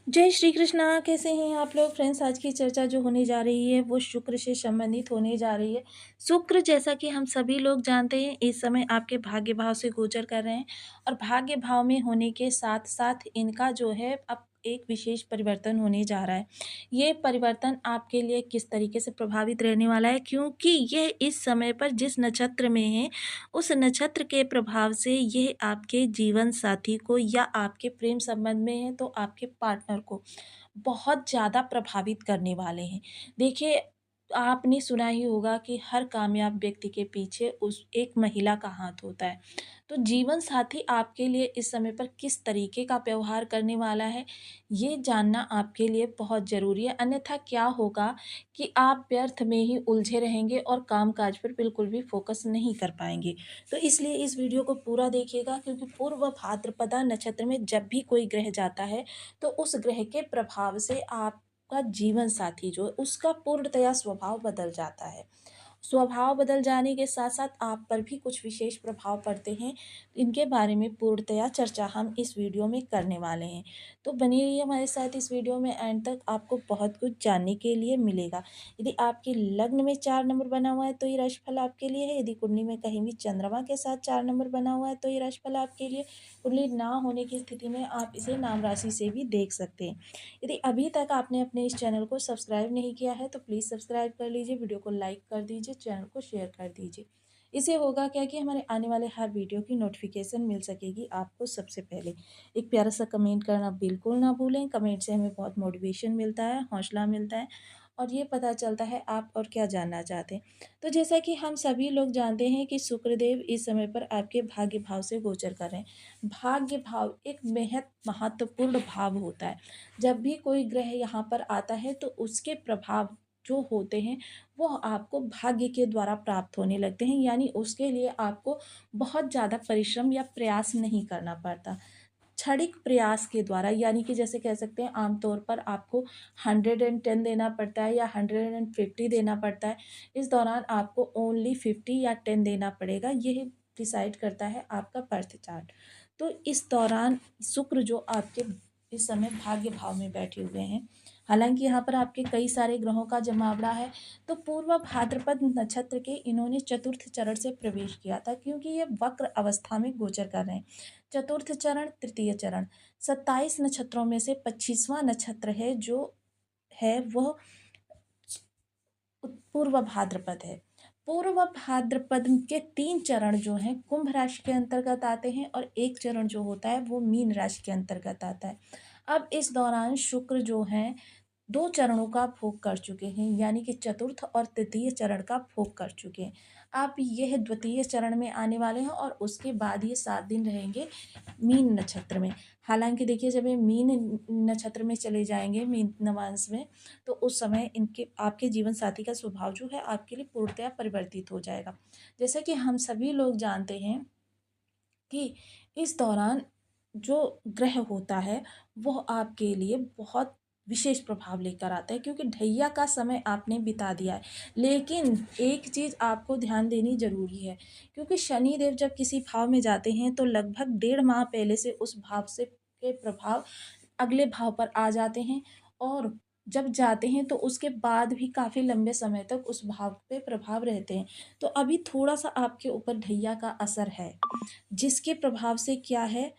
जय श्री कृष्णा। कैसे हैं आप लोग फ्रेंड्स? आज की चर्चा जो होने जा रही है वो शुक्र से संबंधित होने जा रही है। शुक्र जैसा कि हम सभी लोग जानते हैं इस समय आपके भाग्य भाव से गोचर कर रहे हैं और भाग्य भाव में होने के साथ साथ इनका जो है अब एक विशेष परिवर्तन होने जा रहा है। ये परिवर्तन आपके लिए किस तरीके से प्रभावित रहने वाला है, क्योंकि यह इस समय पर जिस नक्षत्र में है उस नक्षत्र के प्रभाव से यह आपके जीवन साथी को या आपके प्रेम संबंध में है तो आपके पार्टनर को बहुत ज़्यादा प्रभावित करने वाले हैं। देखिए, आपने सुना ही होगा कि हर कामयाब व्यक्ति के पीछे उस एक महिला का हाथ होता है। तो जीवन साथी आपके लिए इस समय पर किस तरीके का व्यवहार करने वाला है, ये जानना आपके लिए बहुत ज़रूरी है। अन्यथा क्या होगा कि आप व्यर्थ में ही उलझे रहेंगे और काम-काज पर बिल्कुल भी फ़ोकस नहीं कर पाएँगे। तो इसलिए इस वीडियो को पूरा देखिएगा, क्योंकि पूर्व भाद्रपदा नक्षत्र में जब भी कोई ग्रह जाता है तो उस ग्रह के प्रभाव से आपका जीवन साथी जो है उसका पूर्णतया स्वभाव बदल जाता है। स्वभाव बदल जाने के साथ-साथ आप पर भी कुछ विशेष प्रभाव पड़ते हैं। इनके बारे में पूर्णतया चर्चा हम इस वीडियो में करने वाले हैं। तो बनी रहिए हमारे साथ इस वीडियो में, एंड तक आपको बहुत कुछ जानने के लिए मिलेगा। यदि आपके लग्न में 4 नंबर बना हुआ है तो ये राशिफल आपके लिए है। यदि कुंडली में कहीं भी चंद्रमा के साथ 4 नंबर बना हुआ है तो ये राशिफल आपके लिए। कुंडली ना होने की स्थिति में आप इसे नाम राशि से भी देख सकते हैं। यदि अभी तक आपने अपने इस चैनल को सब्सक्राइब नहीं किया है तो प्लीज़ सब्सक्राइब कर लीजिए, वीडियो को लाइक कर दीजिए, चैनल को शेयर कर दीजिए। इससे होगा क्या कि हमारे आने वाले हर वीडियो की नोटिफिकेशन मिल सकेगी आपको सबसे पहले। एक प्यारा सा कमेंट करना बिल्कुल ना भूलें। कमेंट से हमें बहुत मोटिवेशन मिलता है, हौसला मिलता है और ये पता चलता है आप और क्या जानना चाहते हैं। तो जैसा कि हम सभी लोग जानते हैं कि शुक्रदेव इस समय पर आपके भाग्य भाव से गोचर कर रहे हैं। भाग्य भाव एक बेहद महत्वपूर्ण भाव होता है। जब भी कोई ग्रह यहाँ पर आता है तो उसके प्रभाव जो होते हैं वो आपको भाग्य के द्वारा प्राप्त होने लगते हैं, यानी उसके लिए आपको बहुत ज़्यादा परिश्रम या प्रयास नहीं करना पड़ता। क्षणिक प्रयास के द्वारा, यानी कि जैसे कह सकते हैं आमतौर पर आपको 110 देना पड़ता है या 150 देना पड़ता है। इस दौरान आपको ओनली 50 या 10 देना पड़ेगा। यह डिसाइड करता है आपका बर्थ चार्ट। तो इस दौरान शुक्र जो आपके इस समय भाग्य भाव में बैठे हुए हैं, हालांकि यहाँ पर आपके कई सारे ग्रहों का जमावड़ा है। तो पूर्व भाद्रपद नक्षत्र के इन्होंने चतुर्थ चरण से प्रवेश किया था, क्योंकि ये वक्र अवस्था में गोचर कर रहे हैं। चतुर्थ चरण, तृतीय चरण, 27 नक्षत्रों में से 25वां नक्षत्र है जो है वह पूर्व भाद्रपद है। पूर्व भाद्रपद के 3 चरण जो हैं कुंभ राशि के अंतर्गत आते हैं और एक चरण जो होता है वो मीन राशि के अंतर्गत आता है। अब इस दौरान शुक्र जो हैं 2 चरणों का भोग कर चुके हैं, यानी कि चतुर्थ और तृतीय चरण का भोग कर चुके हैं। अब यह द्वितीय चरण में आने वाले हैं और उसके बाद ये 7 दिन रहेंगे मीन नक्षत्र में। हालाँकि देखिए, जब ये मीन नक्षत्र में चले जाएँगे, मीन नवांश में, तो उस समय इनके आपके जीवन साथी का स्वभाव जो है आपके लिए पूर्णतया परिवर्तित हो जाएगा। जैसा कि हम सभी लोग जानते हैं कि इस दौरान जो ग्रह होता है वो आपके लिए बहुत विशेष प्रभाव लेकर आता है, क्योंकि ढैया का समय आपने बिता दिया है। लेकिन एक चीज़ आपको ध्यान देनी ज़रूरी है, क्योंकि शनिदेव जब किसी भाव में जाते हैं तो लगभग 1.5 माह पहले से उस भाव से के प्रभाव अगले भाव पर आ जाते हैं और जब जाते हैं तो उसके बाद भी काफ़ी लंबे समय तक उस भाव पे प्रभाव रहते हैं। तो अभी थोड़ा-सा आपके ऊपर ढैया का असर है, जिसके प्रभाव से क्या है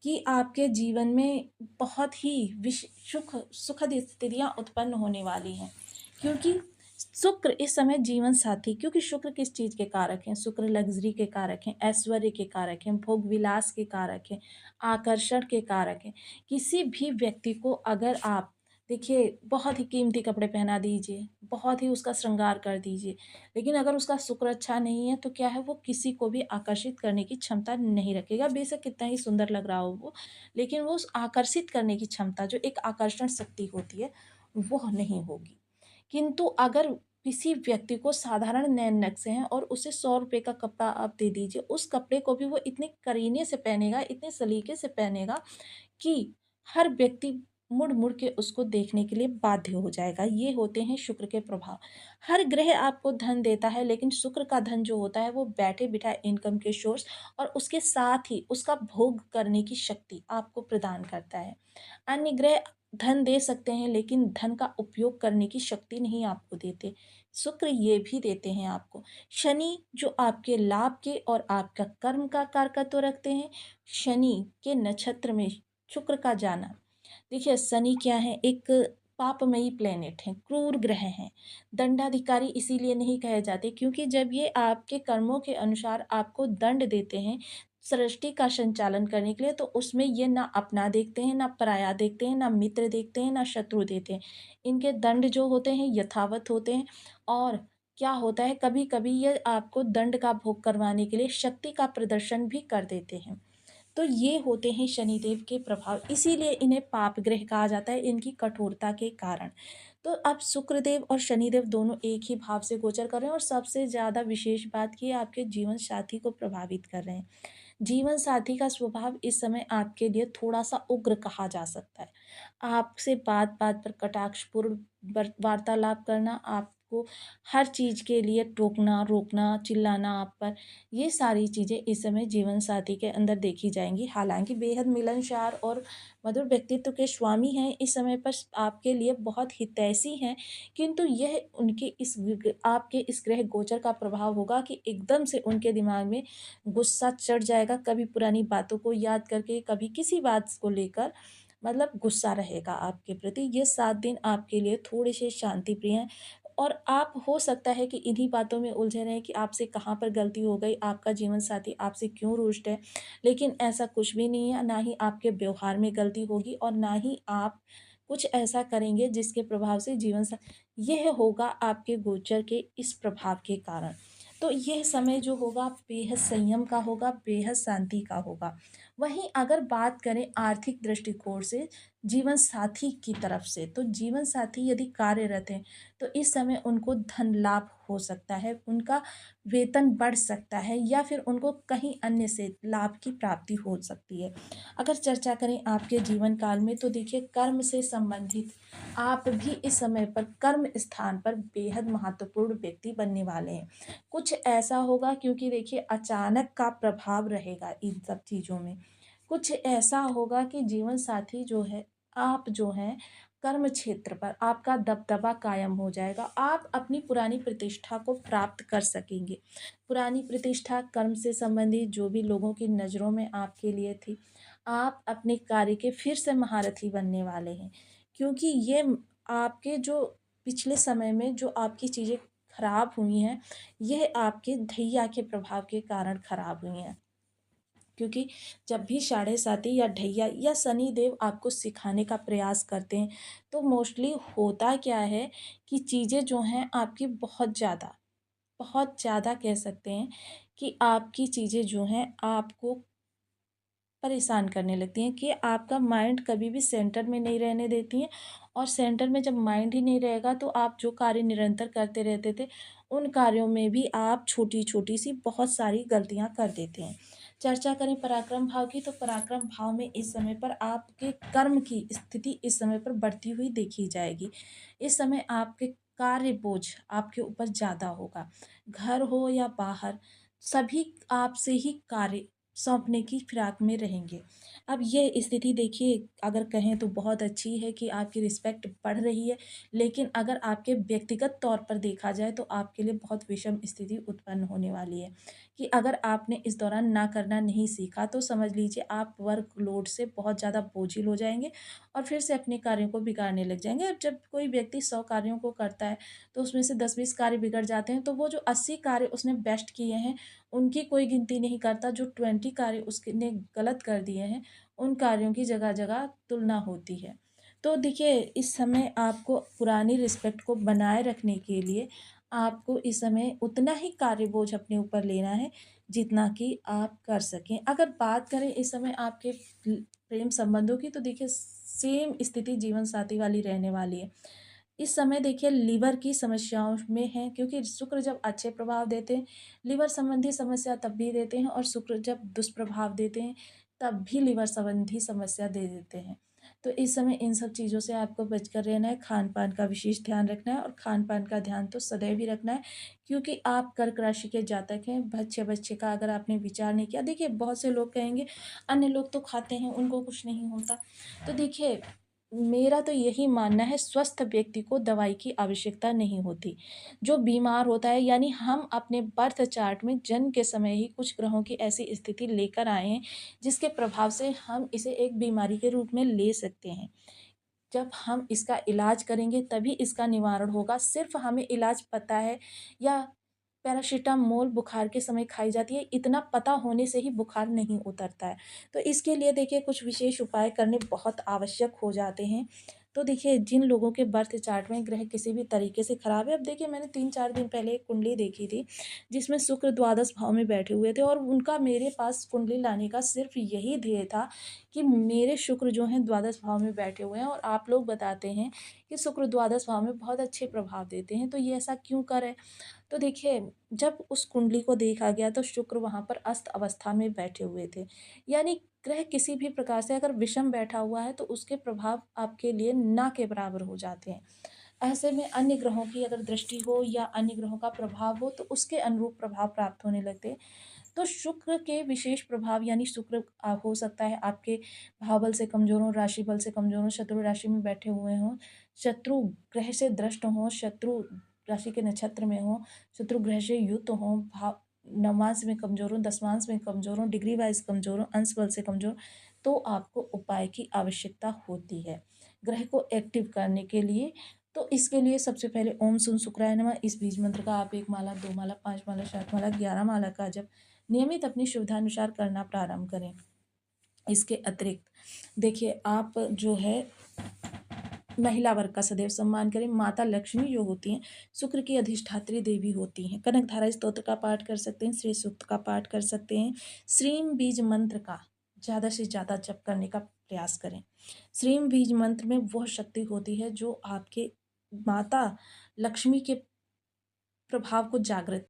कि आपके जीवन में बहुत ही सुखद स्थितियाँ उत्पन्न होने वाली हैं। क्योंकि शुक्र इस समय जीवन साथी, क्योंकि शुक्र किस चीज़ के कारक हैं? शुक्र लग्ज़री के कारक हैं, ऐश्वर्य के कारक हैं, भोग विलास के कारक हैं, आकर्षण के कारक हैं। किसी भी व्यक्ति को अगर आप देखिए बहुत ही कीमती कपड़े पहना दीजिए, बहुत ही उसका श्रृंगार कर दीजिए, लेकिन अगर उसका शुक्र अच्छा नहीं है तो क्या है, वो किसी को भी आकर्षित करने की क्षमता नहीं रखेगा। बेशक कितना ही सुंदर लग रहा हो वो, लेकिन वो उस आकर्षित करने की क्षमता जो एक आकर्षण शक्ति होती है, वो नहीं होगी। किंतु अगर किसी व्यक्ति को साधारण नैन नक्शे हैं और उसे 100 रुपए का कपड़ा आप दे दीजिए, उस कपड़े को भी वो इतने करीने से पहनेगा, इतने सलीके से पहनेगा कि हर व्यक्ति मुड़-मुड़ के उसको देखने के लिए बाध्य हो जाएगा। ये होते हैं शुक्र के प्रभाव। हर ग्रह आपको धन देता है, लेकिन शुक्र का धन जो होता है वो बैठे-बिठाए इनकम के सोर्स और उसके साथ ही उसका भोग करने की शक्ति आपको प्रदान करता है। अन्य ग्रह धन दे सकते हैं, लेकिन धन का उपयोग करने की शक्ति नहीं आपको देते। शुक्र ये भी देते हैं आपको। शनि जो आपके लाभ के और आपका कर्म का कारकत्व रखते हैं, शनि के नक्षत्र में शुक्र का जाना, देखिए शनि क्या है, एक पापमयी प्लेनेट है, क्रूर ग्रह हैं। दंडाधिकारी इसीलिए नहीं कहे जाते क्योंकि जब ये आपके कर्मों के अनुसार आपको दंड देते हैं सृष्टि का संचालन करने के लिए, तो उसमें ये ना अपना देखते हैं, ना पराया देखते हैं, ना मित्र देखते हैं, ना शत्रु देते हैं। इनके दंड जो होते हैं यथावत होते हैं। और क्या होता है, कभी कभी ये आपको दंड का भोग करवाने के लिए शक्ति का प्रदर्शन भी कर देते हैं। तो ये होते हैं शनिदेव के प्रभाव, इसीलिए इन्हें पाप ग्रह कहा जाता है, इनकी कठोरता के कारण। तो अब शुक्रदेव और शनिदेव दोनों एक ही भाव से गोचर कर रहे हैं, और सबसे ज़्यादा विशेष बात की आपके जीवन साथी को प्रभावित कर रहे हैं। जीवन साथी का स्वभाव इस समय आपके लिए थोड़ा सा उग्र कहा जा सकता है। आपसे बात बात पर कटाक्षपूर्ण वार्तालाप करना, आपको हर चीज़ के लिए टोकना रोकना, चिल्लाना आप पर, ये सारी चीज़ें इस समय जीवन साथी के अंदर देखी जाएंगी। हालांकि बेहद मिलनसार और मधुर व्यक्तित्व के स्वामी हैं, इस समय पर आपके लिए बहुत हितैषी हैं, किंतु यह उनके आपके इस ग्रह गोचर का प्रभाव होगा कि एकदम से उनके दिमाग में गुस्सा चढ़ जाएगा, कभी पुरानी बातों को याद करके, कभी किसी बात को लेकर, मतलब गुस्सा रहेगा आपके प्रति। ये 7 दिन आपके लिए थोड़े से शांति प्रिय हैं, और आप हो सकता है कि इन्हीं बातों में उलझे रहें कि आपसे कहाँ पर गलती हो गई, आपका जीवन साथी आपसे क्यों रुष्ट है। लेकिन ऐसा कुछ भी नहीं है, ना ही आपके व्यवहार में गलती होगी और ना ही आप कुछ ऐसा करेंगे जिसके प्रभाव से जीवन सा यह होगा आपके गोचर के इस प्रभाव के कारण। तो यह समय जो होगा बेहद संयम का होगा, बेहद शांति का होगा। वहीं अगर बात करें आर्थिक दृष्टिकोण से जीवन साथी की तरफ से, तो जीवन साथी यदि कार्यरत हैं तो इस समय उनको धन लाभ हो सकता है, उनका वेतन बढ़ सकता है, या फिर उनको कहीं अन्य से लाभ की प्राप्ति हो सकती है। अगर चर्चा करें आपके जीवन काल में, तो देखिए कर्म से संबंधित आप भी इस समय पर कर्म स्थान पर बेहद महत्वपूर्ण व्यक्ति बनने वाले हैं। कुछ ऐसा होगा, क्योंकि देखिए अचानक का प्रभाव रहेगा इन सब चीज़ों में। कुछ ऐसा होगा कि जीवन साथी जो है, आप जो हैं कर्म क्षेत्र पर आपका दबदबा कायम हो जाएगा, आप अपनी पुरानी प्रतिष्ठा को प्राप्त कर सकेंगे। पुरानी प्रतिष्ठा कर्म से संबंधित जो भी लोगों की नज़रों में आपके लिए थी, आप अपने कार्य के फिर से महारथी बनने वाले हैं। क्योंकि ये आपके जो पिछले समय में जो आपकी चीज़ें खराब हुई हैं, यह आपके ढैया के प्रभाव के कारण खराब हुई हैं। क्योंकि जब भी साढ़े साती या ढैया या शनि देव आपको सिखाने का प्रयास करते हैं, तो मोस्टली होता क्या है कि चीज़ें जो हैं आपकी बहुत ज़्यादा कह सकते हैं कि आपकी चीज़ें जो हैं आपको परेशान करने लगती हैं, कि आपका माइंड कभी भी सेंटर में नहीं रहने देती हैं। और सेंटर में जब माइंड ही नहीं रहेगा, तो आप जो कार्य निरंतर करते रहते थे, उन कार्यों में भी आप छोटी-छोटी सी बहुत सारी गलतियाँ कर देते हैं। चर्चा करें पराक्रम भाव की, तो पराक्रम भाव में इस समय पर आपके कर्म की स्थिति इस समय पर बढ़ती हुई देखी जाएगी। इस समय आपके कार्य बोझ आपके ऊपर ज़्यादा होगा। घर हो या बाहर, सभी आपसे ही कार्य सौंपने की फिराक में रहेंगे। अब ये स्थिति देखिए, अगर कहें तो बहुत अच्छी है कि आपकी रिस्पेक्ट बढ़ रही है, लेकिन अगर आपके व्यक्तिगत तौर पर देखा जाए तो आपके लिए बहुत विषम स्थिति उत्पन्न होने वाली है, कि अगर आपने इस दौरान ना करना नहीं सीखा, तो समझ लीजिए आप वर्कलोड से बहुत ज़्यादा बोझिल हो जाएँगे और फिर से अपने कार्यों को बिगाड़ने लग जाएँगे। अब जब कोई व्यक्ति 100 कार्यों को करता है, तो उसमें से 10-20 कार्य बिगड़ जाते हैं, तो वो जो 80 कार्य उसने बेस्ट किए हैं, उनकी कोई गिनती नहीं करता। जो 20 कार्य उसने गलत कर दिए हैं, उन कार्यों की जगह-जगह तुलना होती है। तो देखिए, इस समय आपको पुरानी रिस्पेक्ट को बनाए रखने के लिए आपको इस समय उतना ही कार्यबोझ अपने ऊपर लेना है, जितना कि आप कर सकें। अगर बात करें इस समय आपके प्रेम संबंधों की, तो देखिए सेम स्थिति जीवन साथी वाली रहने वाली है। इस समय देखिए लीवर की समस्याओं में है, क्योंकि शुक्र जब अच्छे प्रभाव देते हैं, लीवर संबंधी समस्या तब भी देते हैं, और शुक्र जब दुष्प्रभाव देते हैं, तब भी लीवर संबंधी समस्या दे देते हैं। तो इस समय इन सब चीज़ों से आपको बचकर रहना है, खान-पान का विशेष ध्यान रखना है, और खान-पान का ध्यान तो सदैव ही रखना है, क्योंकि आप कर्क राशि के जातक हैं। बच्चे-बच्चे का अगर आपने विचार नहीं किया, देखिए बहुत से लोग कहेंगे अन्य लोग तो खाते हैं, उनको कुछ नहीं होता। तो देखिए मेरा तो यही मानना है, स्वस्थ व्यक्ति को दवाई की आवश्यकता नहीं होती। जो बीमार होता है, यानी हम अपने बर्थ चार्ट में जन्म के समय ही कुछ ग्रहों की ऐसी स्थिति लेकर आए हैं, जिसके प्रभाव से हम इसे एक बीमारी के रूप में ले सकते हैं। जब हम इसका इलाज करेंगे तभी इसका निवारण होगा। सिर्फ़ हमें इलाज पता है, या पैरासिटामोल बुखार के समय खाई जाती है, इतना पता होने से ही बुखार नहीं उतरता है। तो इसके लिए देखिए कुछ विशेष उपाय करने बहुत आवश्यक हो जाते हैं। तो देखिए जिन लोगों के बर्थ चार्ट में ग्रह किसी भी तरीके से खराब है, अब देखिए मैंने 3-4 दिन पहले एक कुंडली देखी थी, जिसमें शुक्र द्वादश भाव में बैठे हुए थे, और उनका मेरे पास कुंडली लाने का सिर्फ़ यही ध्येय था कि मेरे शुक्र जो हैं द्वादश भाव में बैठे हुए हैं, और आप लोग बताते हैं कि शुक्र द्वादश भाव में बहुत अच्छे प्रभाव देते हैं, तो ये ऐसा क्यों कर तो देखिए, जब उस कुंडली को देखा गया तो शुक्र वहाँ पर अस्त अवस्था में बैठे हुए थे। यानी ग्रह किसी भी प्रकार से अगर विषम बैठा हुआ है तो उसके प्रभाव आपके लिए ना के बराबर हो जाते हैं। ऐसे में अन्य ग्रहों की अगर दृष्टि हो या अन्य ग्रहों का प्रभाव हो तो उसके अनुरूप प्रभाव प्राप्त होने लगते हैं। तो शुक्र के विशेष प्रभाव, यानी शुक्र हो सकता है आपके भाव बल से कमज़ोर हों, राशि बल से कमज़ोर हों, शत्रु राशि में बैठे हुए हों, शत्रु ग्रह से दृष्ट हों, शत्रु राशि के नक्षत्र में हों, शत्रु ग्रह से युक्त हों, भाव नवांश में कमज़ोर हों, दशमांश में कमज़ोर हों, डिग्री वाइज़ कमज़ोर हों, अंश बल से कमज़ोर, तो आपको उपाय की आवश्यकता होती है, ग्रह को एक्टिव करने के लिए। तो इसके लिए सबसे पहले ओम सुन शुक्राय नमः इस बीज मंत्र का आप 1 माला, 2 माला, 5 माला, 7 माला, 11 माला का जप नियमित अपनी सुविधानुसार करना प्रारंभ करें। इसके अतिरिक्त देखिए आप जो है महिला वर्ग का सदैव सम्मान करें। माता लक्ष्मी जो होती हैं, शुक्र की अधिष्ठात्री देवी होती हैं। कनकधारा स्तोत्र का पाठ कर सकते हैं, श्री सूक्त का पाठ कर सकते हैं। श्रीम बीज मंत्र का ज़्यादा से ज़्यादा जप करने का प्रयास करें। श्रीम बीज मंत्र में वह शक्ति होती है जो आपके माता लक्ष्मी के प्रभाव को जागृत